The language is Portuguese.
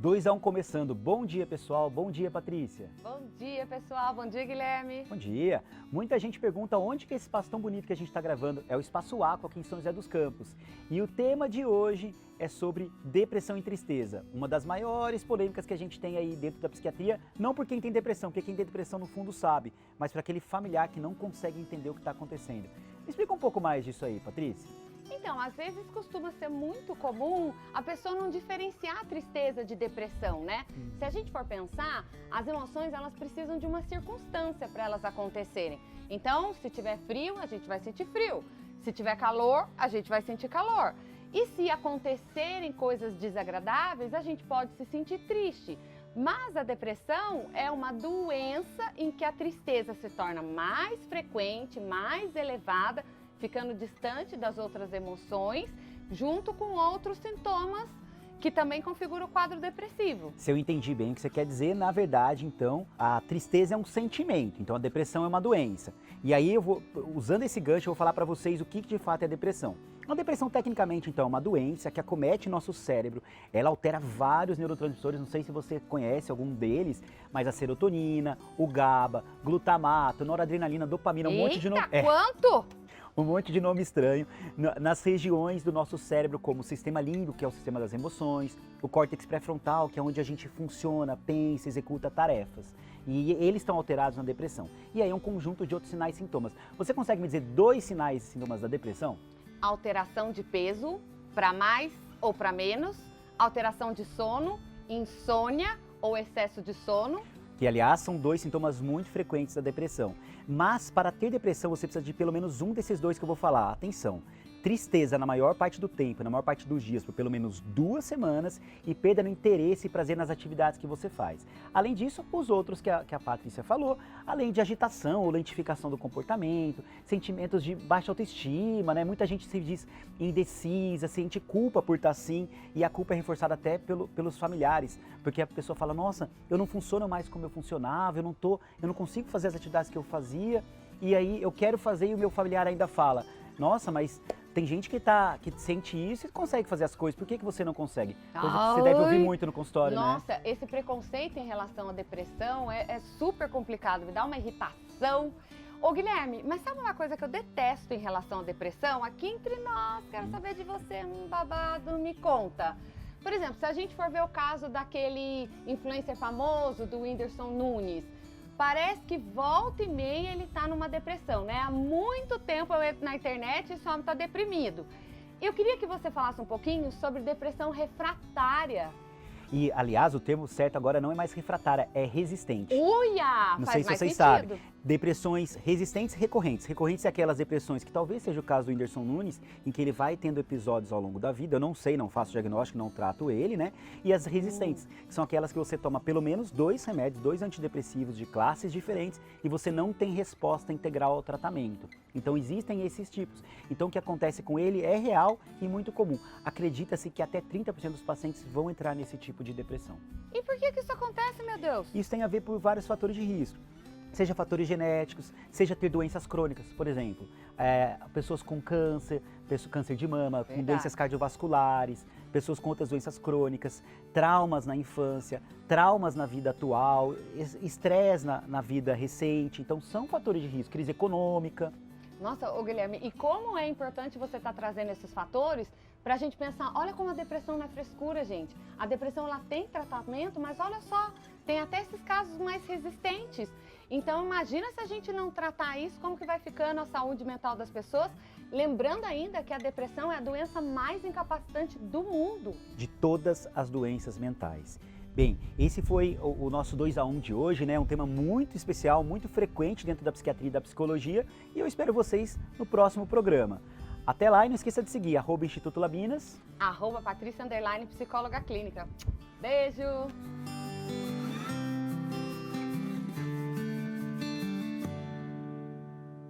2 a 1 começando. Bom dia, pessoal. Bom dia, Patrícia. Bom dia, pessoal. Bom dia, Guilherme. Bom dia. Muita gente pergunta onde que é esse espaço tão bonito que a gente está gravando. É o Espaço Aqua aqui em São José dos Campos. E o tema de hoje é sobre depressão e tristeza. Uma das maiores polêmicas que a gente tem aí dentro da psiquiatria, não por quem tem depressão, porque quem tem depressão no fundo sabe, mas para aquele familiar que não consegue entender o que está acontecendo. Me explica um pouco mais disso aí, Patrícia. Então, às vezes costuma ser muito comum a pessoa não diferenciar a tristeza de depressão, né? Se a gente for pensar, as emoções elas precisam de uma circunstância para elas acontecerem. Então, se tiver frio, a gente vai sentir frio. Se tiver calor, a gente vai sentir calor. E se acontecerem coisas desagradáveis, a gente pode se sentir triste. Mas a depressão é uma doença em que a tristeza se torna mais frequente, mais elevada, ficando distante das outras emoções, junto com outros sintomas que também configuram o quadro depressivo. Se eu entendi bem o que você quer dizer, na verdade, então, a tristeza é um sentimento, então a depressão é uma doença. E aí, usando esse gancho, eu vou falar para vocês o que de fato é depressão. A depressão, tecnicamente, então, é uma doença que acomete nosso cérebro, ela altera vários neurotransmissores, não sei se você conhece algum deles, mas a serotonina, o GABA, glutamato, noradrenalina, dopamina, um monte de nome. Quanto? Um monte de nome estranho, nas regiões do nosso cérebro, como o sistema límbico, que é o sistema das emoções, o córtex pré-frontal, que é onde a gente funciona, pensa, executa tarefas. E eles estão alterados na depressão. E aí é um conjunto de outros sinais e sintomas. Você consegue me dizer 2 sinais e sintomas da depressão? Alteração de peso, para mais ou para menos, alteração de sono, insônia ou excesso de sono. Que, aliás, são 2 sintomas muito frequentes da depressão. Mas, para ter depressão, você precisa de pelo menos um desses 2 que eu vou falar. Atenção! Tristeza na maior parte do tempo, na maior parte dos dias, por pelo menos 2 semanas e perda no interesse e prazer nas atividades que você faz. Além disso, os outros que a Patrícia falou, além de agitação ou lentificação do comportamento, sentimentos de baixa autoestima, né? Muita gente se diz indecisa, sente culpa por estar assim e a culpa é reforçada até pelos familiares, porque a pessoa fala, nossa, eu não funciono mais como eu funcionava, eu não consigo fazer as atividades que eu fazia e aí eu quero fazer e o meu familiar ainda fala, nossa, mas tem gente que sente isso e consegue fazer as coisas. Por que você não consegue? Coisa que você deve ouvir muito no consultório, Nossa, né? esse preconceito em relação à depressão é super complicado, me dá uma irritação. Ô Guilherme, mas sabe uma coisa que eu detesto em relação à depressão? Aqui entre nós, quero saber de você, babado, me conta. Por exemplo, se a gente for ver o caso daquele influencer famoso, do Whindersson Nunes, parece que volta e meia ele tá numa depressão, né? Há muito tempo eu entro na internet e esse homem tá deprimido. Eu queria que você falasse um pouquinho sobre depressão refratária. E, aliás, o termo certo agora não é mais refratária, é resistente. Uia! Não sei se vocês sabem. Depressões resistentes e recorrentes. Recorrentes é aquelas depressões que talvez seja o caso do Whindersson Nunes, em que ele vai tendo episódios ao longo da vida. Eu não sei, não faço diagnóstico, não trato ele, né? E as resistentes, que são aquelas que você toma pelo menos 2 remédios, 2 antidepressivos de classes diferentes e você não tem resposta integral ao tratamento. Então existem esses tipos. Então o que acontece com ele é real e muito comum. Acredita-se que até 30% dos pacientes vão entrar nesse tipo de depressão. E por que isso acontece, meu Deus? Isso tem a ver por vários fatores de risco. Seja fatores genéticos, seja ter doenças crônicas, por exemplo, pessoas com câncer, câncer de mama, com doenças cardiovasculares, pessoas com outras doenças crônicas, traumas na infância, traumas na vida atual, estresse na vida recente, então são fatores de risco, crise econômica. Nossa, ô Guilherme, e como é importante você estar trazendo esses fatores pra gente pensar, olha como a depressão não é frescura, gente. A depressão, ela tem tratamento, mas olha só, tem até esses casos mais resistentes. Então, imagina se a gente não tratar isso, como que vai ficando a saúde mental das pessoas. Lembrando ainda que a depressão é a doença mais incapacitante do mundo. De todas as doenças mentais. Bem, esse foi o nosso 2 a 1 de hoje, né? Um tema muito especial, muito frequente dentro da psiquiatria e da psicologia. E eu espero vocês no próximo programa. Até lá e não esqueça de seguir @Instituto Labinas, @Patrícia_psicóloga clínica. Beijo!